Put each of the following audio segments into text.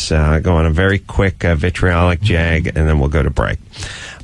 this. Go on a very quick vitriolic jag, and then we'll go to break.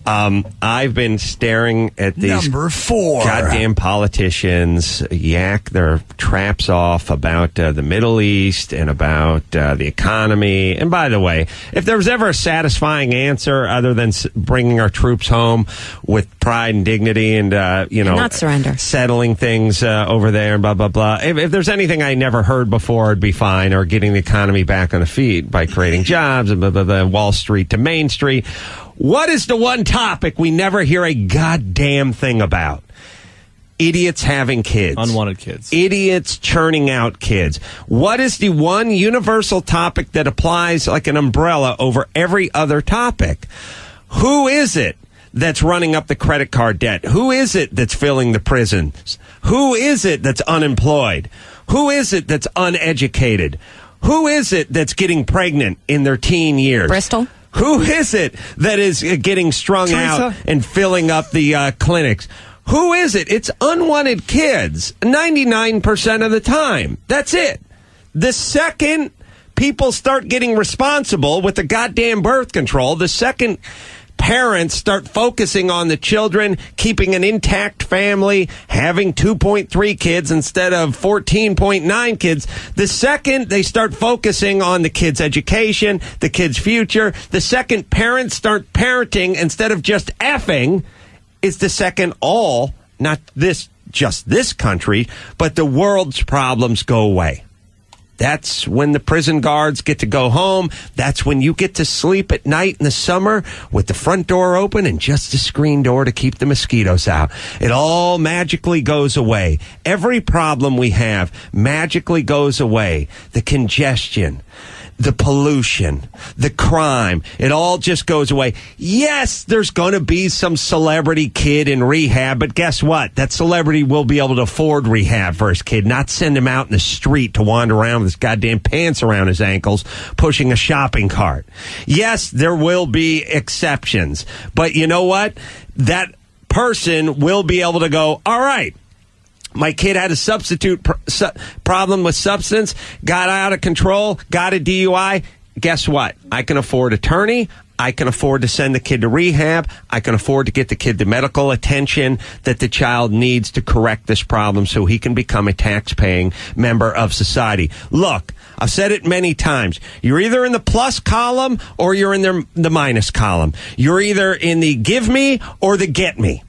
I've been staring at these Number 4 goddamn politicians yak their traps off about the Middle East and about the economy. And by the way, if there was ever a satisfying answer other than bringing our troops home with pride and dignity and, not surrender, settling things over there and blah, blah, blah. If there's anything I never heard before, it'd be fine. Or getting the economy back on the feet by creating jobs and blah, blah, blah, Wall Street to Main Street. What is the one topic we never hear a goddamn thing about? Idiots having kids. Unwanted kids. Idiots churning out kids. What is the one universal topic that applies like an umbrella over every other topic? Who is it that's running up the credit card debt? Who is it that's filling the prisons? Who is it that's unemployed? Who is it that's uneducated? Who is it that's getting pregnant in their teen years? Bristol? Who is it that is getting strung out and filling up the clinics? Who is it? It's unwanted kids 99% of the time. That's it. The second people start getting responsible with the goddamn birth control, the second parents start focusing on the children, keeping an intact family, having 2.3 kids instead of 14.9 kids. The second they start focusing on the kids' education, the kids' future, the second parents start parenting instead of just effing, is the second not just this country, but the world's problems go away. That's when the prison guards get to go home. That's when you get to sleep at night in the summer with the front door open and just a screen door to keep the mosquitoes out. It all magically goes away. Every problem we have magically goes away. The congestion, the pollution, the crime, it all just goes away. Yes, there's going to be some celebrity kid in rehab, but guess what? That celebrity will be able to afford rehab for his kid, not send him out in the street to wander around with his goddamn pants around his ankles, pushing a shopping cart. Yes, there will be exceptions, but you know what? That person will be able to go, all right, my kid had a substitute problem with substance, got out of control, got a DUI. Guess what? I can afford attorney. I can afford to send the kid to rehab. I can afford to get the kid the medical attention that the child needs to correct this problem so he can become a tax-paying member of society. Look, I've said it many times. You're either in the plus column or you're in the minus column. You're either in the give me or the get me.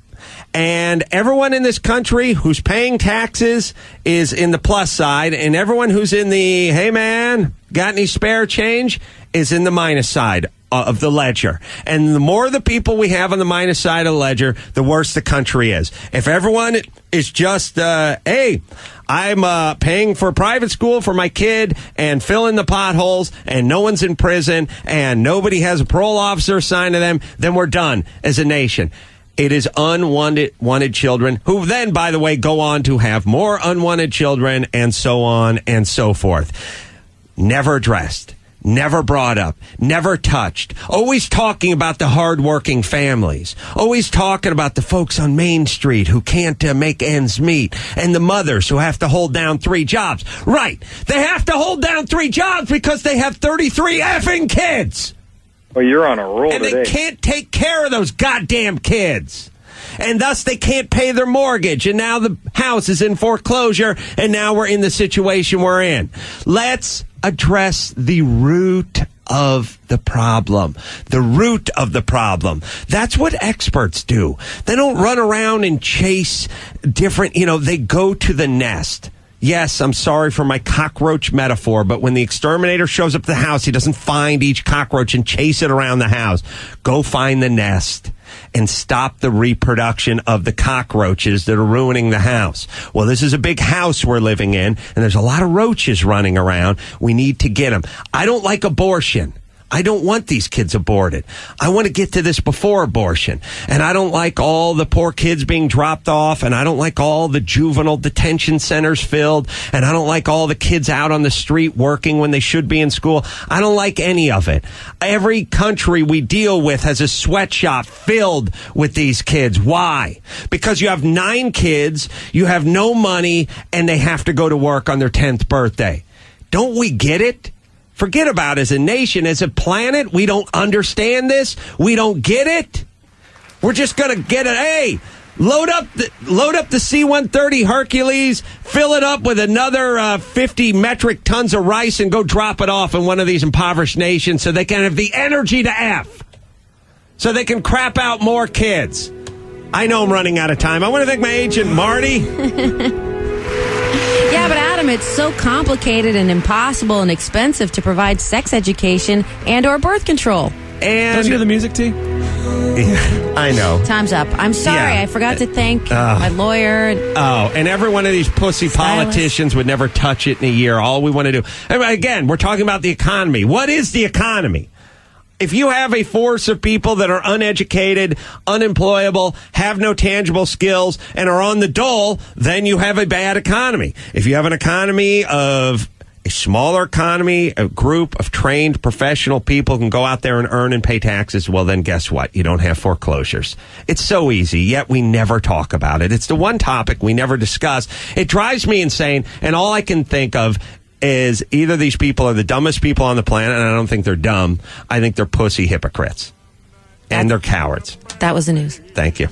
And everyone in this country who's paying taxes is in the plus side, and everyone who's in the, hey man, got any spare change, is in the minus side of the ledger. And the more the people we have on the minus side of the ledger, the worse the country is. If everyone is just, hey, I'm paying for private school for my kid and filling the potholes, and no one's in prison, and nobody has a parole officer assigned to them, then we're done as a nation. It is unwanted children who then, by the way, go on to have more unwanted children and so on and so forth. Never addressed, never brought up, never touched. Always talking about the hardworking families. Always talking about the folks on Main Street who can't make ends meet, and the mothers who have to hold down 3 jobs. Right. They have to hold down 3 jobs because they have 33 effing kids. Well, you're on a roll and today. they can't take care of those goddamn kids. And thus they can't pay their mortgage. And now the house is in foreclosure. And now we're in the situation we're in. Let's address the root of the problem. The root of the problem. That's what experts do. They don't run around and chase different, they go to the nest. Yes, I'm sorry for my cockroach metaphor, but when the exterminator shows up at the house, he doesn't find each cockroach and chase it around the house. Go find the nest and stop the reproduction of the cockroaches that are ruining the house. Well, this is a big house we're living in, and there's a lot of roaches running around. We need to get them. I don't like abortion. I don't want these kids aborted. I want to get to this before abortion. And I don't like all the poor kids being dropped off. And I don't like all the juvenile detention centers filled. And I don't like all the kids out on the street working when they should be in school. I don't like any of it. Every country we deal with has a sweatshop filled with these kids. Why? Because you have 9 kids, you have no money, and they have to go to work on their 10th birthday. Don't we get it? forget about as a nation, as a planet, we don't understand this. We don't get it. We're just going to get it. Hey, load up the C-130 Hercules, fill it up with another 50 metric tons of rice, and go drop it off in one of these impoverished nations so they can have the energy to F. So they can crap out more kids. I know I'm running out of time. I want to thank my agent, Marty. Yeah, but Adam, it's so complicated and impossible and expensive to provide sex education and or birth control. And don't you hear the music, T? Yeah, I know. Time's up. I'm sorry. I forgot to thank my lawyer. And every one of these pussy politicians would never touch it in a year. All we want to do. Again, we're talking about the economy. What is the economy? If you have a force of people that are uneducated, unemployable, have no tangible skills, and are on the dole, then you have a bad economy. If you have an economy of a smaller economy, a group of trained professional people can go out there and earn and pay taxes, well, then guess what? You don't have foreclosures. It's so easy, yet we never talk about it. It's the one topic we never discuss. It drives me insane, and all I can think of is either these people are the dumbest people on the planet, and I don't think they're dumb. I think they're pussy hypocrites. And they're cowards. That was the news. Thank you.